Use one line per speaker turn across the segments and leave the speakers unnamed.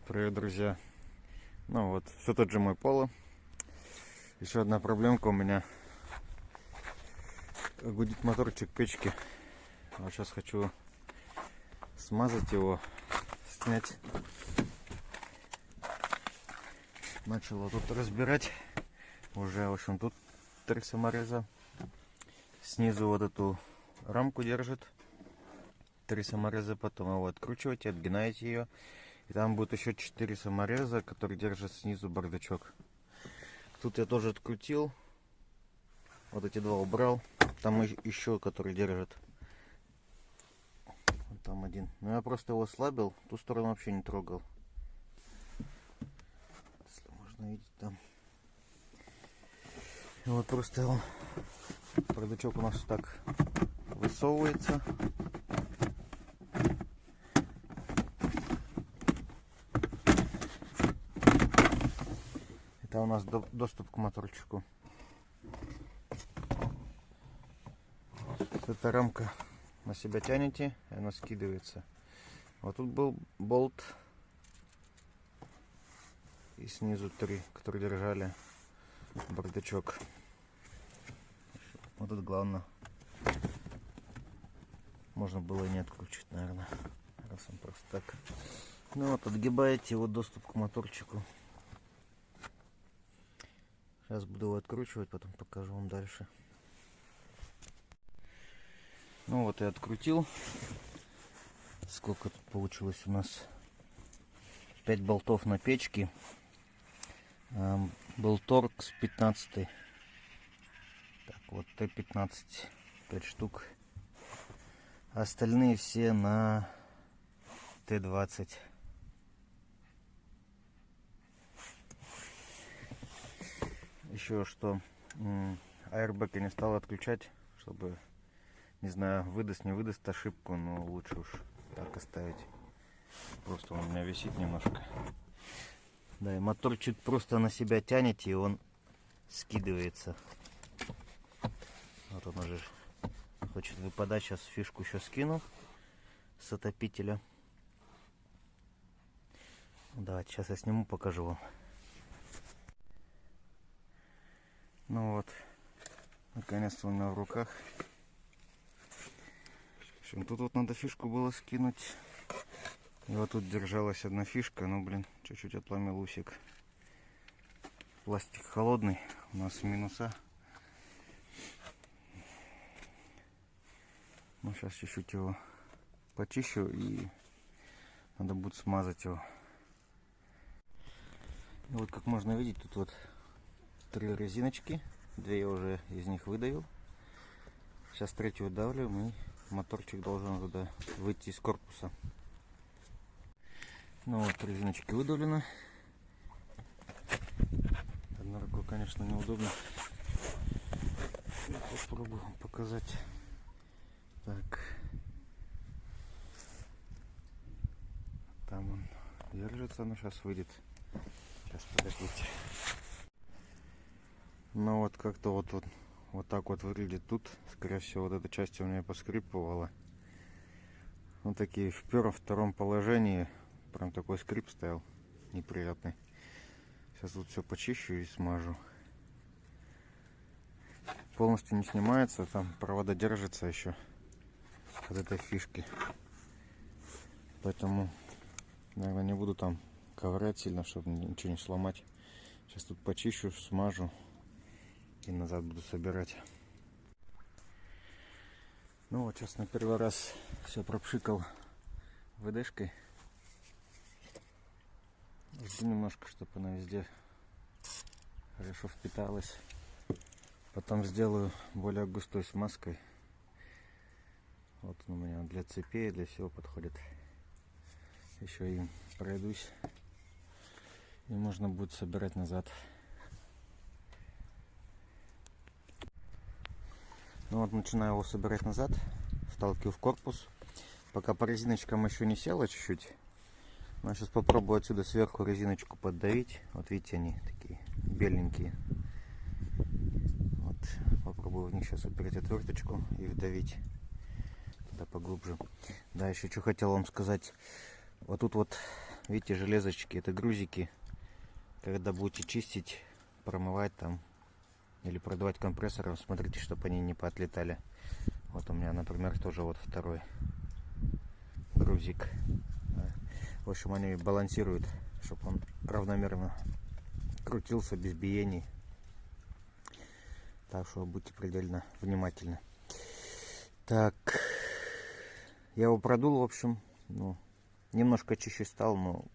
Привет, друзья. Ну вот, все тот же мой Поло. Еще одна проблемка у меня. Гудит моторчик печки. Вот сейчас хочу смазать его, снять. Начал его тут разбирать. Уже, в общем, тут 3 самореза. Снизу вот эту рамку держит. 3 самореза, потом его откручиваете, отгинаете ее. И там будет еще 4 самореза, которые держат снизу бардачок. Тут я тоже открутил. Вот эти 2 убрал. Там еще, которые держат. Вот там один. Но я просто его ослабил. Ту сторону вообще не трогал. Если можно видеть там. И вот просто он. Бардачок у нас так высовывается. Это у нас доступ к моторчику. Эта рамка на себя тянете, и она скидывается. Вот тут был болт. И снизу 3, которые держали бардачок. Вот это главное. Можно было и не откручивать, наверное. Раз он просто так. Ну вот, отгибаете вот доступ к моторчику. Сейчас буду его откручивать, потом покажу вам дальше. Ну вот, я открутил. Сколько тут получилось у нас? 5 болтов на печке. Был торкс 15. Так, вот Т-15. 5 штук. Остальные все на Т-20. Еще что, аэрбэк я не стал отключать, чтобы, не знаю, выдаст, не выдаст ошибку, но лучше уж так оставить. Просто он у меня висит немножко. Да, и моторчик просто на себя тянете, и он скидывается. Вот он уже хочет выпадать. Сейчас фишку еще скину с отопителя. Давайте сейчас я сниму, покажу вам. Ну вот, наконец-то у меня в руках. В общем, тут вот надо фишку было скинуть. И вот тут держалась одна фишка, но, блин, чуть-чуть отломил усик. Пластик холодный, у нас минуса. Ну, сейчас чуть-чуть его почищу и надо будет смазать его. И вот, как можно видеть, тут вот 3 резиночки. 2 я уже из них выдавил. Сейчас 3-ю выдавливаем, и моторчик должен туда выйти из корпуса. Ну вот, резиночки выдавлены. Одной рукой, конечно, неудобно. Попробую показать. Так. Там он держится, но сейчас выйдет. Сейчас, подождите. Ну вот как-то вот так вот выглядит тут. Скорее всего, вот эта часть у меня поскрипывала. Вот такие в первом-втором положении. Прям такой скрип стоял неприятный. Сейчас тут все почищу и смажу. Полностью не снимается, там провода держатся еще от этой фишки. Поэтому, наверное, не буду там ковырять сильно, чтобы ничего не сломать. Сейчас тут почищу, смажу и назад буду собирать. Ну вот, сейчас на первый раз все пропшикал ВДшкой. Жду немножко, чтобы она везде хорошо впиталась. Потом сделаю более густой смазкой. Вот он у меня для цепей, для всего подходит. Еще им пройдусь. И можно будет собирать назад. Ну вот, начинаю его собирать назад. Вталкиваю в корпус. Пока по резиночкам еще не село чуть-чуть. Но сейчас попробую отсюда сверху резиночку поддавить. Вот видите, они такие беленькие. Вот, попробую в них сейчас упереть отверточку и вдавить туда поглубже. Да, еще что хотел вам сказать. Вот тут вот видите, железочки, это грузики. Когда будете чистить, промывать там или продавать компрессором, смотрите, чтобы они не поотлетали. Вот у меня, например, тоже вот второй грузик. В общем, они балансируют, чтобы он равномерно крутился без биений. Так что будьте предельно внимательны. Так, я его продул, в общем, ну, немножко чище стал, но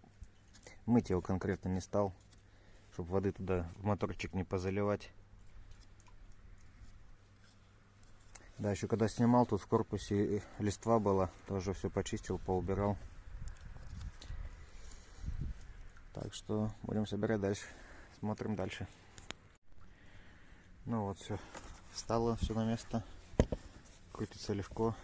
мыть его конкретно не стал, чтобы воды туда в моторчик не позаливать. Да, еще когда снимал, тут в корпусе листва была, тоже все почистил, поубирал. Так что будем собирать дальше, смотрим дальше. Ну вот, все встало, все на место, крутится легко,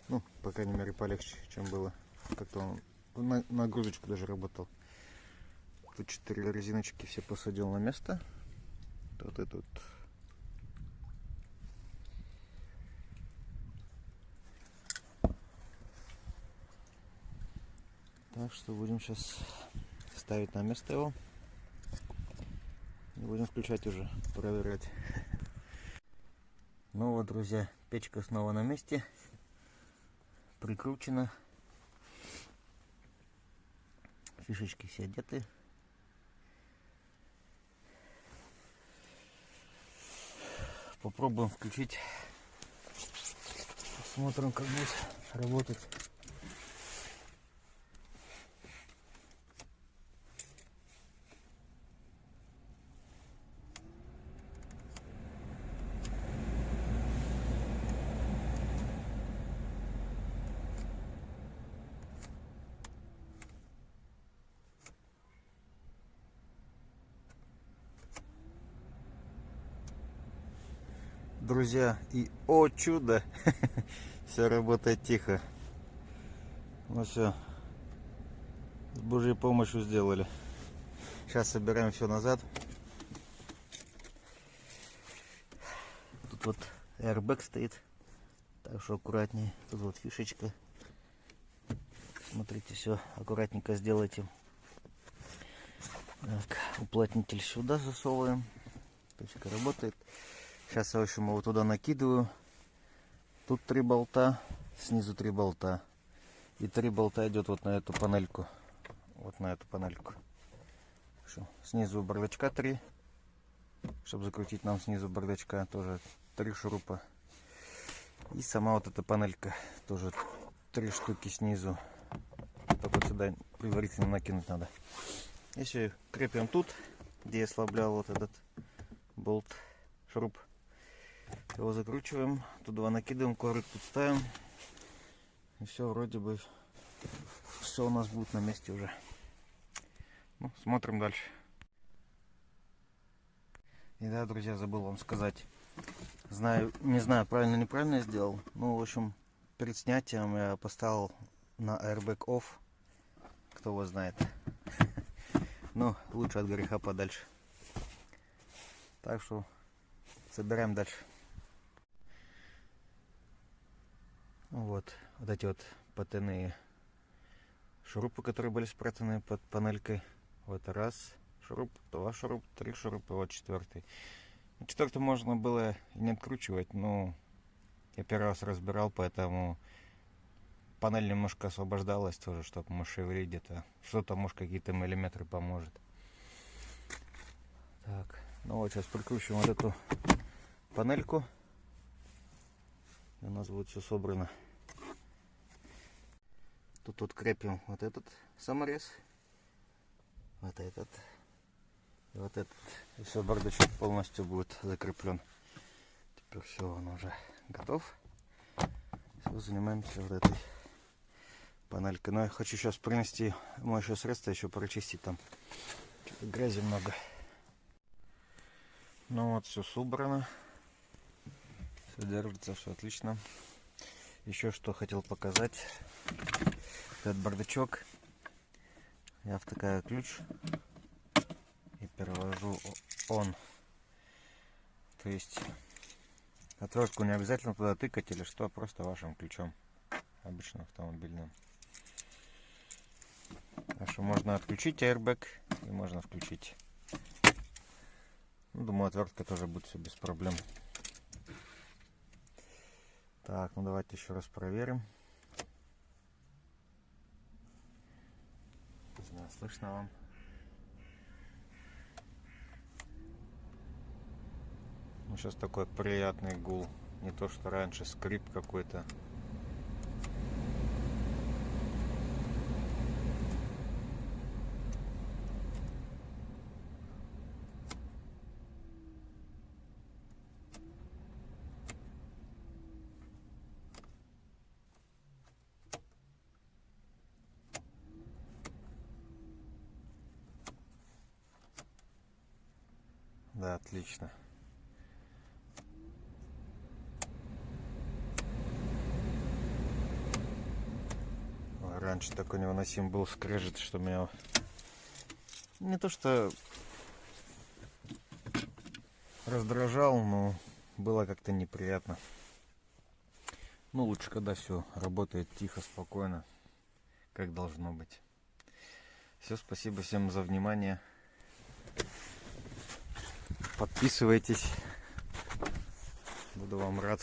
ну, по крайней мере, полегче, чем было. Как-то он нагрузочку даже работал. Тут 4 резиночки все посадил на место. Тут и тут. Так что будем сейчас ставить на место его. И будем включать уже, проверять. Ну вот, друзья, печка снова на месте. Прикручена. Фишечки все одеты. Попробуем включить. Посмотрим, как будет работать. Друзья, и о чудо, все работает тихо. Ну все, с Божьей помощью сделали. Сейчас собираем все назад. Тут вот airbag стоит, так что аккуратнее. Тут вот фишечка. Смотрите, все аккуратненько сделайте. Так, уплотнитель сюда засовываем. Точка работает. Сейчас я, в общем, его туда накидываю. Тут 3 болта, снизу 3 болта. И 3 болта идет вот на эту панельку. Вот на эту панельку. Снизу бардачка 3. Чтобы закрутить нам снизу бардачка, тоже 3 шурупа. И сама вот эта панелька. Тоже 3 штуки снизу. Только вот сюда предварительно накинуть надо. И все, крепим тут, где я ослаблял вот этот болт, шуруп. Его закручиваем, туда накидываем, коврик тут ставим. И все, вроде бы все у нас будет на месте уже. Ну, смотрим дальше. И да, друзья, забыл вам сказать. Не знаю, правильно неправильно я сделал. Ну, в общем, перед снятием я поставил на airbag off. Кто его знает. Ну, лучше от греха подальше. Так что собираем дальше. Вот эти вот потайные шурупы, которые были спрятаны под панелькой. Вот раз шуруп, 2 шурупа, 3 шурупа, вот 4. 4 можно было и не откручивать, но я первый раз разбирал, поэтому панель немножко освобождалась тоже, чтобы мы шевелить где-то. Что-то, может, какие-то миллиметры поможет. Так, ну вот сейчас прикручиваем вот эту панельку. И у нас будет все собрано. Тут вот крепим вот этот саморез, вот этот и вот этот. И все, бардачок полностью будет закреплен. Теперь все, он уже готов. Все, занимаемся вот этой панелькой. Но я хочу сейчас принести моющее средство, еще прочистить там. Грязи много. Ну вот, все собрано. Все держится, все отлично. Еще что хотел показать. Этот бардачок. Я втыкаю ключ и перевожу он. То есть отвертку не обязательно туда тыкать или что, просто вашим ключом. Обычно автомобильным. Так что можно отключить airbag и можно включить. Ну, думаю, отвертка тоже будет все без проблем. Так, ну давайте еще раз проверим. Не знаю, слышно вам? Ну, сейчас такой приятный гул. Не то, что раньше скрип какой-то. Да, отлично. Ой, раньше такой невыносим был скрежет, что меня не то что раздражал, но было как-то неприятно. Ну, лучше, когда все работает тихо, спокойно, как должно быть. Все, спасибо всем за внимание. Подписывайтесь. Буду вам рад.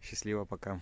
Счастливо, пока.